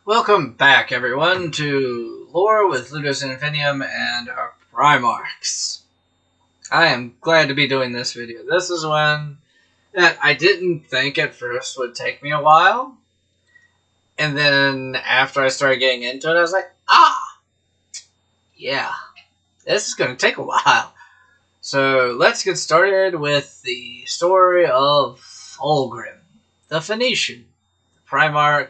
Welcome back, everyone, to Lore with Ludus and Infinium and our Primarchs. I am glad to be doing this video. This is one that I didn't think at first would take me a while. And then after I started getting into it, I was like, yeah, this is going to take a while. So let's get started with the story of Fulgrim, the Phoenician, the Primarch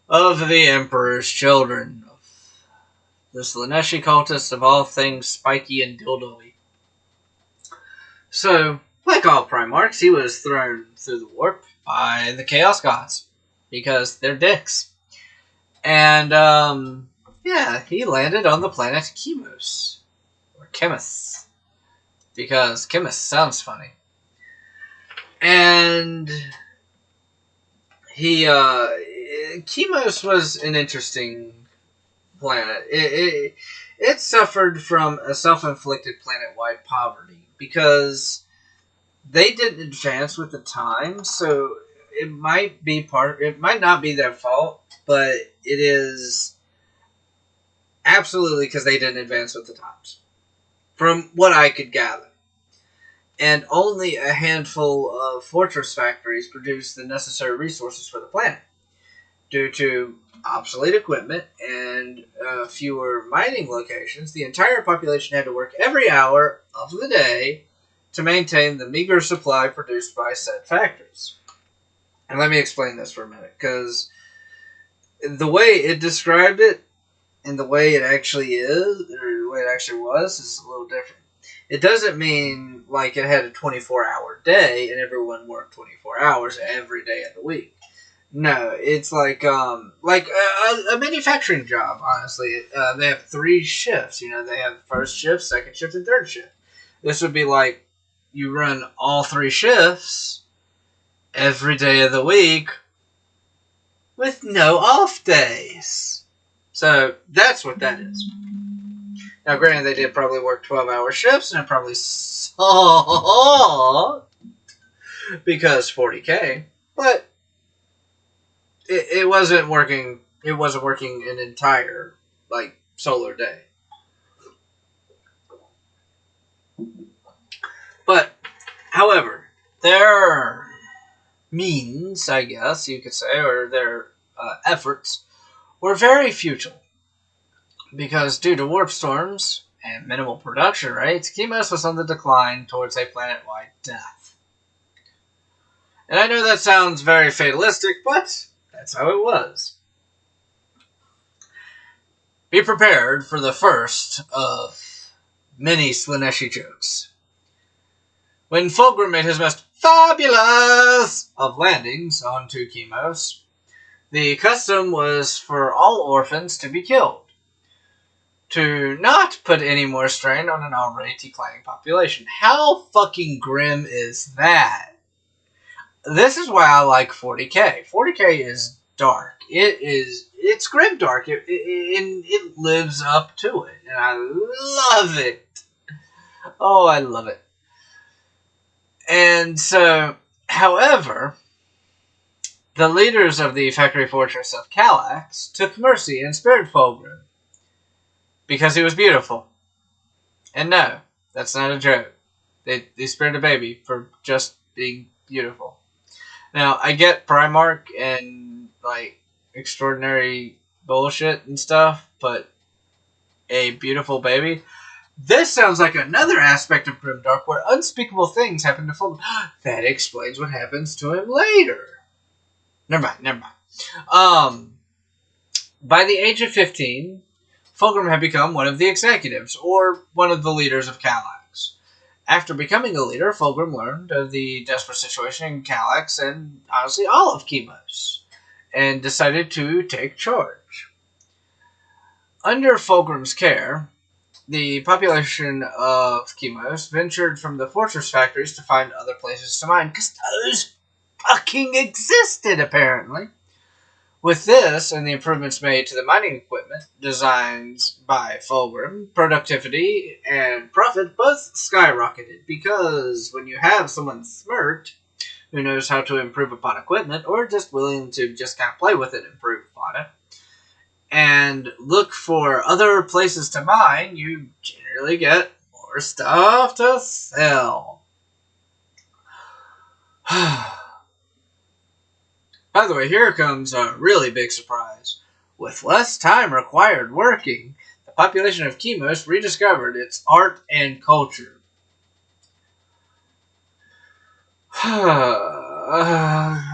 of the Emperor's children, the Slaanesh cultist of all things spiky and dildo-y. So, like all Primarchs, he was thrown through the warp by the Chaos Gods, because they're dicks. And, he landed on the planet Chemos, or Chemis, because Chemis sounds funny. And Chemos was an interesting planet. It suffered from a self-inflicted planet-wide poverty because they didn't advance with the times, so it might not be their fault, but it is absolutely because they didn't advance with the times, from what I could gather. And only a handful of fortress factories produced the necessary resources for the planet, due to obsolete equipment and fewer mining locations. The entire population had to work every hour of the day to maintain the meager supply produced by said factories. And let me explain this for a minute, because the way it described it and the way it actually is, or the way it actually was, is a little different. It doesn't mean like it had a 24-hour day and everyone worked 24 hours every day of the week. No, it's like a manufacturing job, honestly. They have 3 shifts. They have first shift, second shift, and third shift. This would be like you run all 3 shifts every day of the week with no off days. So that's what that is. Now, granted, they did probably work 12-hour shifts, and it probably sucked because 40K, but it wasn't working. It wasn't working an entire solar day. But, however, their means, I guess you could say, or their efforts were very futile. Because due to warp storms and minimal production rates, Chemos was on the decline towards a planet-wide death. And I know that sounds very fatalistic, but that's how it was. Be prepared for the first of many Slaanesh jokes. When Fulgrim made his most fabulous of landings onto Chemos, the custom was for all orphans to be killed, to not put any more strain on an already declining population. How fucking grim is that? This is why I like 40K. 40K is dark. It's grim dark. It lives up to it. And I love it. Oh, I love it. And so, however, the leaders of the factory fortress of Kallax took mercy and spared Fulgrim, because he was beautiful. And no, that's not a joke. They spared a baby for just being beautiful. Now, I get Primarch and, extraordinary bullshit and stuff, but a beautiful baby? This sounds like another aspect of Grimdark where unspeakable things happen to Fulgrim. That explains what happens to him later. Never mind. By the age of 15... Fulgrim had become one of the executives, or one of the leaders of Kallax. After becoming a leader, Fulgrim learned of the desperate situation in Kallax and, honestly, all of Chemos, and decided to take charge. Under Fulgrim's care, the population of Chemos ventured from the fortress factories to find other places to mine, because those fucking existed, apparently. With this, and the improvements made to the mining equipment, designed by Fulgrim, productivity and profit both skyrocketed, because when you have someone smart who knows how to improve upon equipment, or just willing to just kind of play with it and improve upon it, and look for other places to mine, you generally get more stuff to sell. By the way, here comes a really big surprise. With less time required working, the population of Chemos rediscovered its art and culture.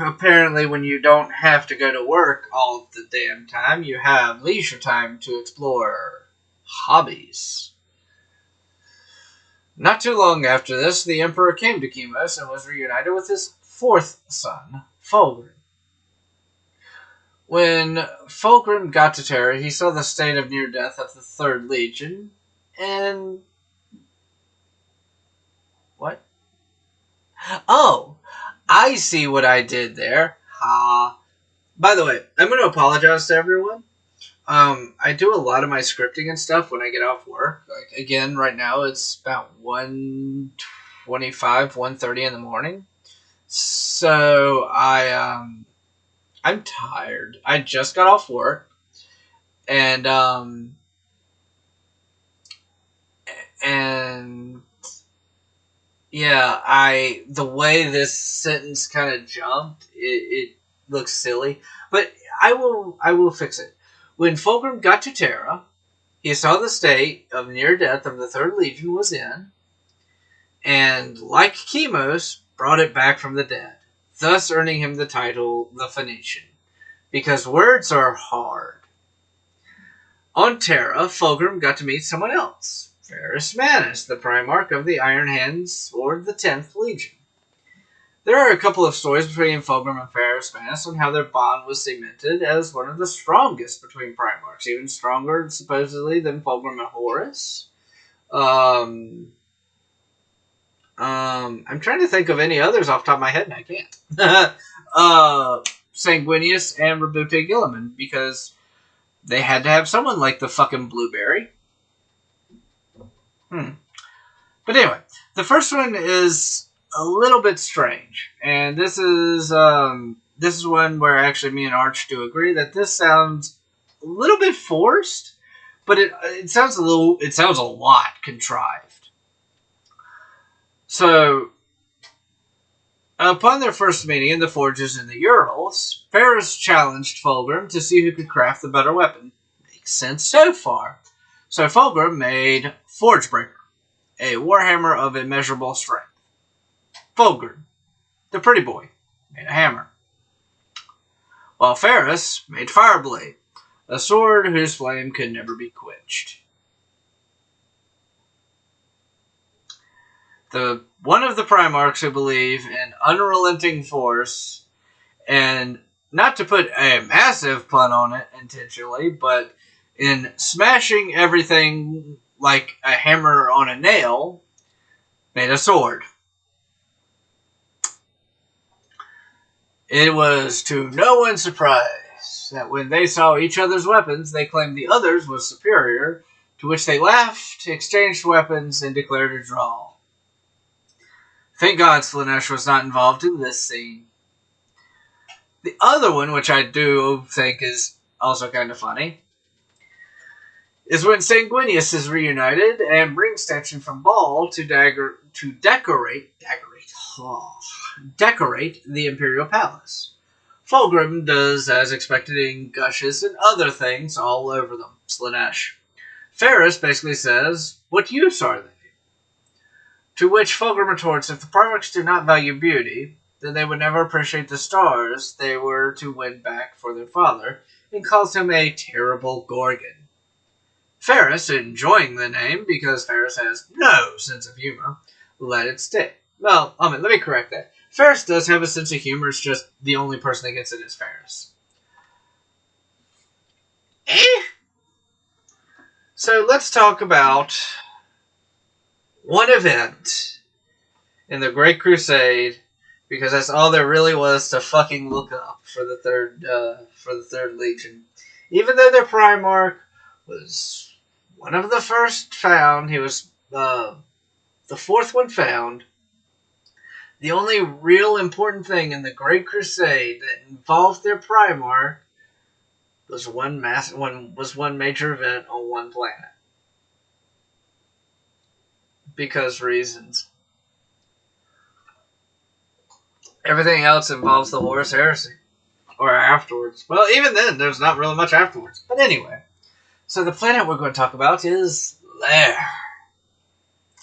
Apparently, when you don't have to go to work all of the damn time, you have leisure time to explore hobbies. Not too long after this, the Emperor came to Chemos and was reunited with his fourth son, Fulgrim. When Fulgrim got to Terra, he saw the state of near death of the Third Legion, and... What? Oh! I see what I did there. Ha. By the way, I'm going to apologize to everyone. I do a lot of my scripting and stuff when I get off work. Like, again, right now it's about 1:25, 1:30 in the morning. So I'm tired. I just got off work. And yeah, the way this sentence kind of jumped, it looks silly, but I will fix it. When Fulgrim got to Terra, he saw the state of near death of the Third Legion was in, and like Chemos, brought it back from the dead, thus earning him the title the Phoenician, because words are hard. On Terra, Fulgrim got to meet someone else. Slaanesh, the Primarch of the Iron Hands, or the 10th Legion. There are a couple of stories between Fulgrim and Slaanesh on how their bond was cemented as one of the strongest between Primarchs, even stronger, supposedly, than Fulgrim and Horus. I'm trying to think of any others off the top of my head, and I can't. Sanguinius and Rabute Gilliman, because they had to have someone like the fucking Blueberry. But anyway, the first one is a little bit strange, and this is one where actually me and Arch do agree that this sounds a little bit forced, but it sounds a lot contrived. So, upon their first meeting in the forges in the Urals, Ferris challenged Fulgrim to see who could craft the better weapon. Makes sense so far. So Fulgrim made Forgebreaker, a warhammer of immeasurable strength. Fulgrim, the pretty boy, made a hammer, while Ferris made Fireblade, a sword whose flame could never be quenched. One of the Primarchs who believe in unrelenting force, and not to put a massive pun on it intentionally, but in smashing everything like a hammer on a nail, made a sword. It was to no one's surprise that when they saw each other's weapons, they claimed the other's was superior, to which they laughed, exchanged weapons, and declared a draw. Thank God Slaanesh was not involved in this scene. The other one, which I do think is also kind of funny, is when Sanguinius is reunited and brings Stetson from Ball to decorate the Imperial Palace. Fulgrim does as expected and gushes and other things all over them. Slaanesh. Ferris basically says, "What use are they?" To which Fulgrim retorts, if the Primarchs do not value beauty, then they would never appreciate the stars they were to win back for their father, and calls him a terrible Gorgon. Ferris, enjoying the name because Ferris has no sense of humor, let it stick. Well, let me correct that. Ferris does have a sense of humor, it's just the only person that gets it is Ferris. So let's talk about one event in the Great Crusade, because that's all there really was to fucking look up for the Third Legion. Even though their Primarch was one of the first found, he was the fourth one found. The only real important thing in the Great Crusade that involved their Primarch was one major event on one planet. Because reasons. Everything else involves the Horus Heresy. Or afterwards. Well, even then, there's not really much afterwards. But anyway. So the planet we're going to talk about is Laren.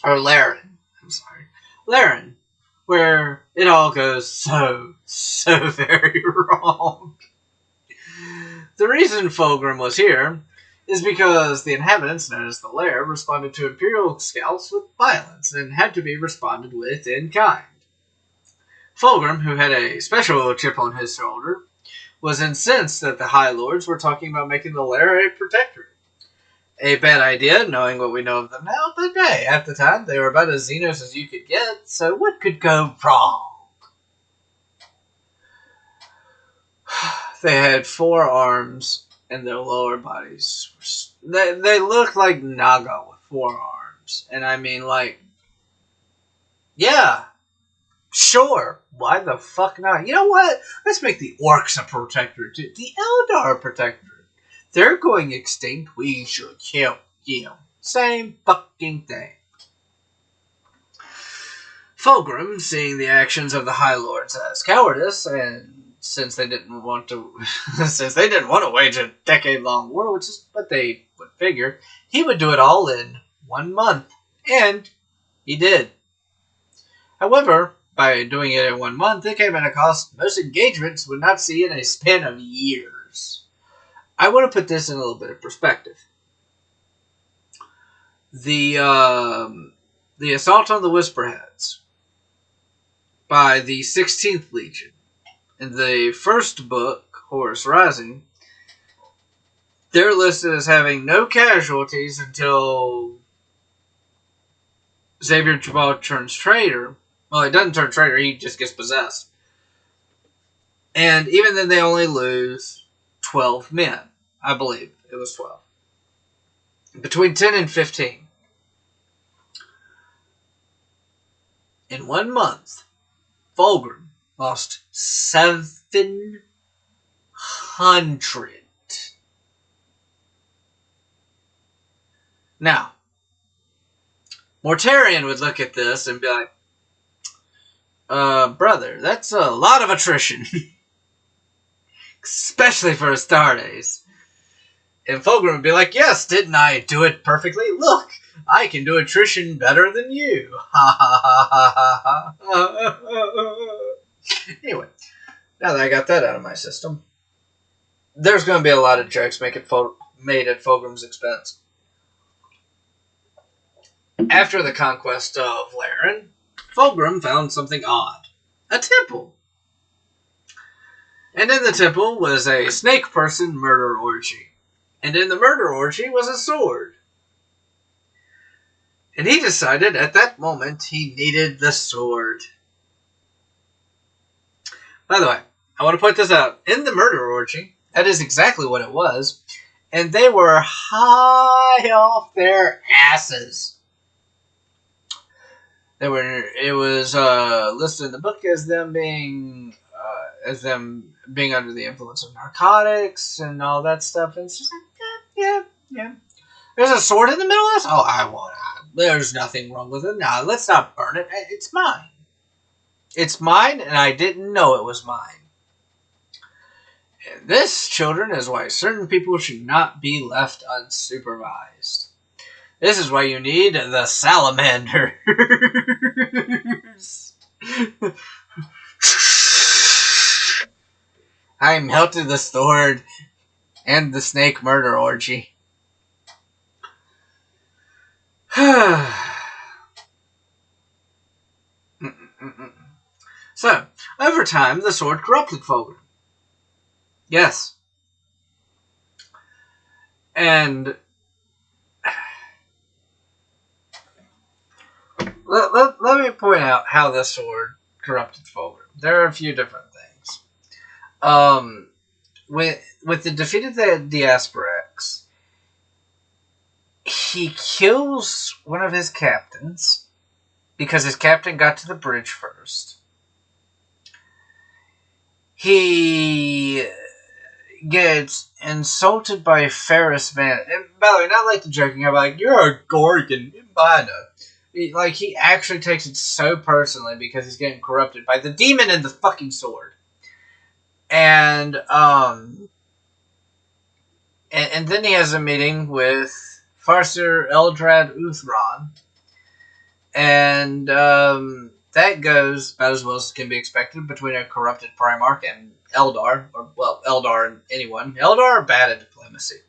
I'm sorry. Laren. Where it all goes so very wrong. The reason Fulgrim was here is because the inhabitants, known as the Lair, responded to Imperial scouts with violence and had to be responded with in kind. Fulgrim, who had a special chip on his shoulder, was incensed that the High Lords were talking about making the Lair a protectorate. A bad idea, knowing what we know of them now, but hey, at the time, they were about as Xenos as you could get, so what could go wrong? They had 4 arms, and their lower bodies they looked like Naga with 4 arms. And I mean, like, yeah, sure, why the fuck not? You know what? Let's make the Orcs a protectorate too. The Eldar a protectorate. They're going extinct, we should kill them. Same fucking thing. Fulgrim, seeing the actions of the High Lords as cowardice, and since they didn't want to wage a decade-long war, which is what they would figure, he would do it all in 1 month. And he did. However, by doing it in 1 month, it came at a cost most engagements would not see in a span of years. I want to put this in a little bit of perspective. The assault on the Whisperheads by the 16th Legion in the first book, Horus Rising, they're listed as having no casualties until Xavier Jabal turns traitor. Well, he doesn't turn traitor, he just gets possessed. And even then, they only lose 12 men. I believe it was 12. Between 10 and 15. In 1 month, Fulgrim lost 700. Now, Mortarion would look at this and be like, brother, that's a lot of attrition. Especially for Astartes. And Fulgrim would be like, yes, didn't I do it perfectly? Look, I can do attrition better than you. Ha ha ha ha ha ha. Anyway, now that I got that out of my system, there's going to be a lot of jokes made at Fulgrim's expense. After the conquest of Laren, Fulgrim found something odd. A temple. And in the temple was a snake person murder orgy. And in the murder orgy was a sword. And he decided at that moment he needed the sword. By the way, I want to point this out. In the murder orgy, that is exactly what it was. And they were high off their asses. It was listed in the book as them being under the influence of narcotics and all that stuff. And it's just like, yeah. There's a sword in the middle of this? Oh, I want it. There's nothing wrong with it. No, let's not burn it. It's mine. It's mine, and I didn't know it was mine. And this, children, is why certain people should not be left unsupervised. This is why you need the salamanders. I melted the sword and the snake murder orgy. So, over time, the sword corrupted Fulgrim. Yes. And let me point out how this sword corrupted Fulgrim. There are a few different things. With the defeat of the Diasporax, he kills one of his captains because his captain got to the bridge first. He gets insulted by Ferris Van. And by the way, not like the joking, I'm like, you're a Gorgon, minor. Like, he actually takes it so personally because he's getting corrupted by the demon and the fucking sword. And then he has a meeting with Farser Eldrad Uthron. And that goes about as well as can be expected between a corrupted Primarch and Eldar. Or, well, Eldar and anyone. Eldar are bad at diplomacy.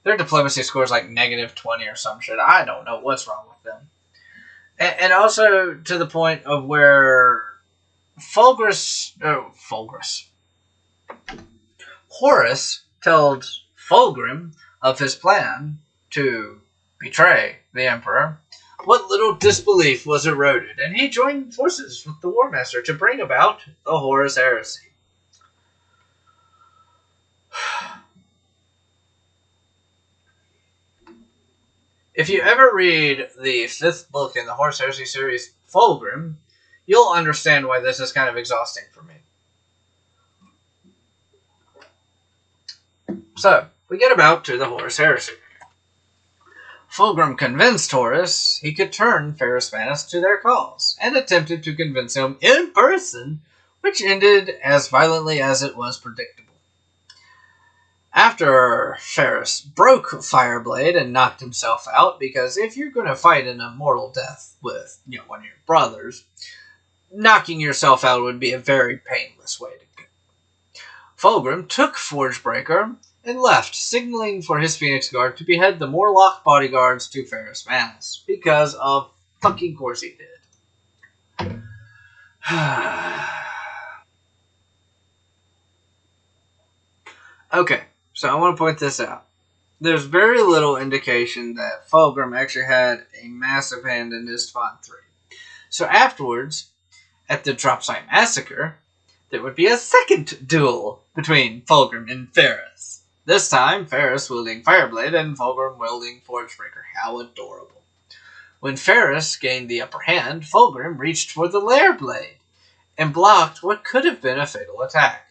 Their diplomacy score is like -20 or some shit. I don't know what's wrong with them. And also to the point of where Horus told Fulgrim of his plan to betray the Emperor. What little disbelief was eroded, and he joined forces with the War Master to bring about the Horus Heresy. If you ever read the 5th book in the Horus Heresy series, Fulgrim, you'll understand why this is kind of exhausting for me. So, we get about to the Horus Heresy. Fulgrim convinced Horus he could turn Ferris Manus to their cause, and attempted to convince him in person, which ended as violently as it was predictable. After Ferris broke Fireblade and knocked himself out, because if you're going to fight an immortal death with one of your brothers, knocking yourself out would be a very painless way to go. Fulgrim took Forgebreaker and left, signaling for his Phoenix Guard to behead the Morlock bodyguards to Ferris Manus, because of fucking course he did. Okay, so I want to point this out. There's very little indication that Fulgrim actually had a massive hand in this Isstvan 3. So afterwards, at the Dropsite Massacre, there would be a second duel between Fulgrim and Ferris. This time, Ferris wielding Fireblade and Fulgrim wielding Forgebreaker. How adorable. When Ferris gained the upper hand, Fulgrim reached for the Lair Blade and blocked what could have been a fatal attack,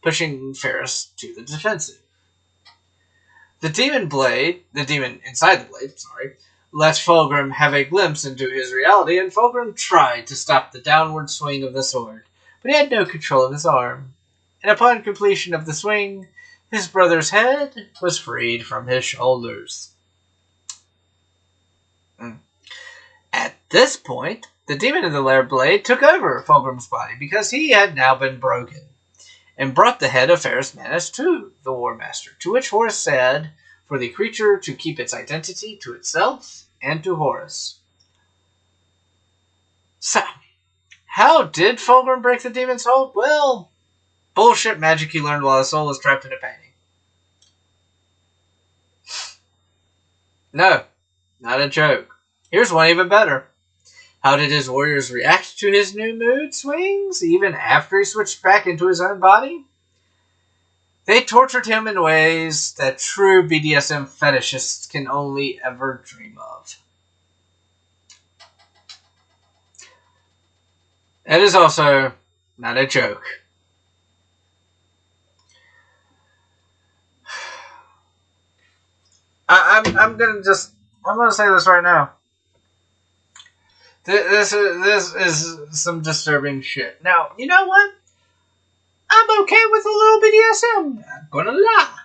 pushing Ferris to the defensive. The demon inside the blade, let Fulgrim have a glimpse into his reality, and Fulgrim tried to stop the downward swing of the sword, but he had no control of his arm. And upon completion of the swing, his brother's head was freed from his shoulders. At this point, the demon in the Lair Blade took over Fulgrim's body because he had now been broken, and brought the head of Ferris Manus to the War Master, to which Horus said for the creature to keep its identity to itself and to Horus. So, how did Fulgrim break the demon's hold? Well, bullshit magic he learned while his soul was trapped in a painting. No, not a joke. Here's one even better. How did his warriors react to his new mood swings, even after he switched back into his own body? They tortured him in ways that true BDSM fetishists can only ever dream of. That is also not a joke. I'm gonna say this right now. This is some disturbing shit. Now, you know what? I'm okay with a little BDSM. I'm gonna lie.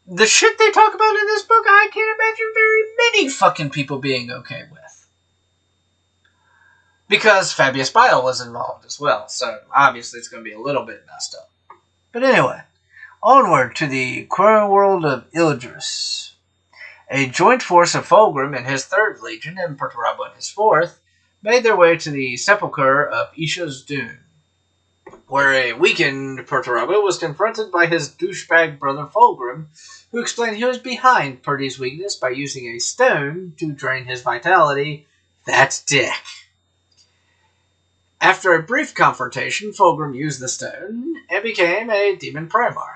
The shit they talk about in this book, I can't imagine very many fucking people being okay with. Because Fabius Bile was involved as well, so obviously it's gonna be a little bit messed up. But anyway, onward to the queer world of Ildris. A joint force of Fulgrim and his 3rd Legion, and Perturabo and his 4th, made their way to the sepulchre of Isha's Dune, where a weakened Perturabo was confronted by his douchebag brother Fulgrim, who explained he was behind Purdy's weakness by using a stone to drain his vitality. That's dick. After a brief confrontation, Fulgrim used the stone and became a demon Primarch.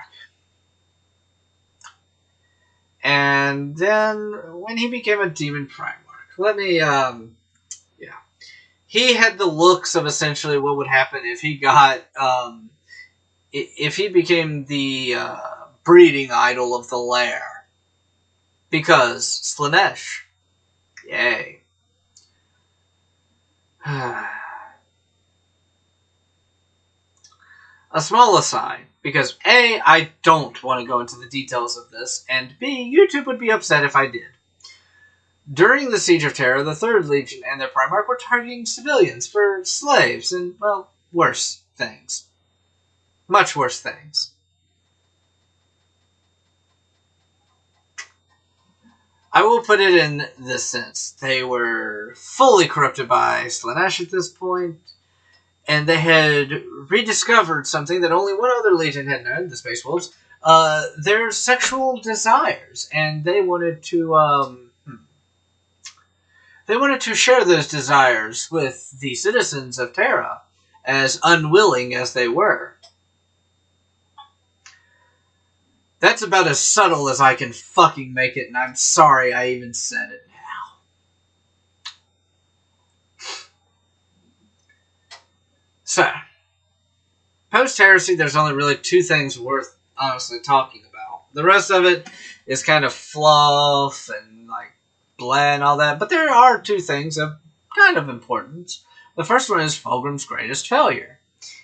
And then, when he became a demon Primarch, he had the looks of essentially what would happen if he got if he became the breeding idol of the lair. Because Slaanesh. Yay. A small aside, because A, I don't want to go into the details of this, and B, YouTube would be upset if I did. During the Siege of Terra, the 3rd Legion and their Primarch were targeting civilians for slaves and, well, worse things. Much worse things. I will put it in this sense. They were fully corrupted by Slaanesh at this point, and they had rediscovered something that only one other legion had known, the Space Wolves, their sexual desires, and they wanted to share those desires with the citizens of Terra, as unwilling as they were. That's about as subtle as I can fucking make it, and I'm sorry I even said it now. So, post-heresy, there's only really 2 things worth honestly talking about. The rest of it is kind of fluff and like blah and all that, but there are 2 things of kind of importance. The first one is Fulgrim's greatest failure.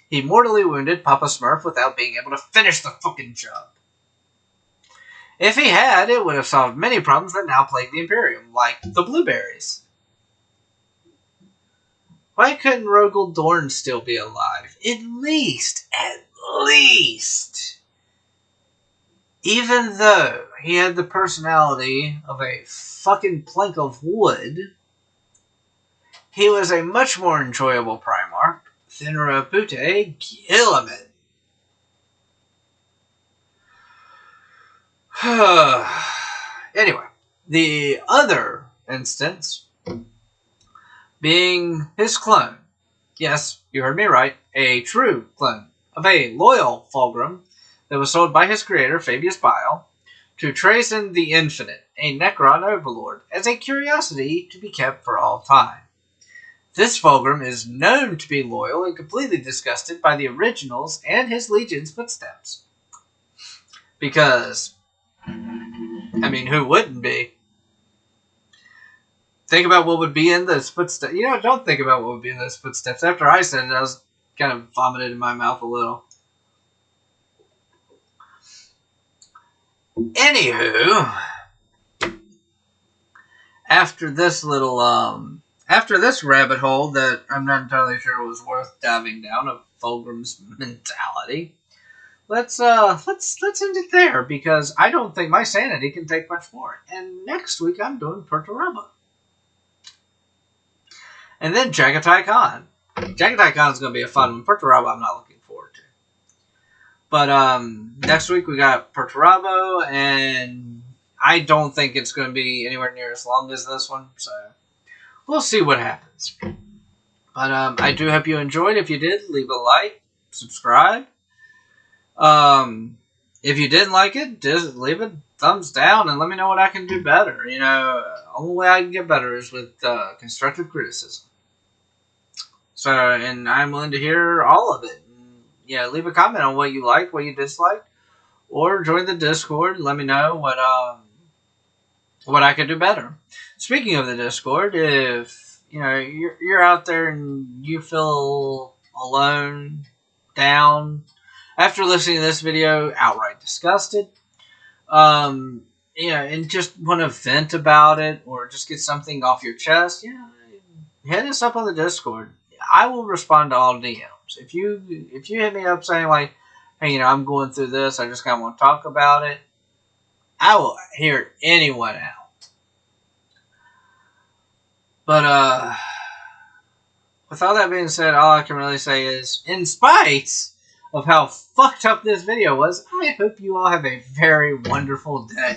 He mortally wounded Papa Smurf without being able to finish the fucking job. If he had, it would have solved many problems that now plague the Imperium, like the blueberries. Why couldn't Rogel Dorn still be alive? At least. Even though he had the personality of a fucking plank of wood, he was a much more enjoyable Primarch than Rabute Gilliman. Anyway, the other instance being his clone. Yes, you heard me right. A true clone of a loyal Fulgrim that was sold by his creator, Fabius Bile, to Trazen the Infinite, a Necron overlord, as a curiosity to be kept for all time. This Fulgrim is known to be loyal and completely disgusted by the originals and his legion's footsteps. Because, I mean, who wouldn't be? Think about what would be in those footsteps. You know, don't think about what would be in those footsteps. After I said it, I was kind of vomited in my mouth a little. Anywho, after this rabbit hole that I'm not entirely sure was worth diving down of Fulgrim's mentality, let's end it there, because I don't think my sanity can take much more. And next week I'm doing Perturabo. And then Jagatai Khan. Jagatai Khan is going to be a fun one. Perturabo I'm not looking forward to. But next week we got Perturabo, and I don't think it's going to be anywhere near as long as this one. So we'll see what happens. But I do hope you enjoyed. If you did, leave a like, subscribe. If you didn't like it, just leave a thumbs down and let me know what I can do better. You know, the only way I can get better is with constructive criticism. So, and I'm willing to hear all of it. And, yeah, leave a comment on what you liked, what you disliked, or join the Discord and let me know what I could do better. Speaking of the Discord, if you know you're out there and you feel alone, down, after listening to this video, outright disgusted, and just want to vent about it or just get something off your chest, hit us up on the Discord. I will respond to all DMs. If you hit me up saying like, hey, I'm going through this, I just kind of want to talk about it, I will hear anyone out. But with all that being said, all I can really say is, in spite of how fucked up this video was, I hope you all have a very wonderful day.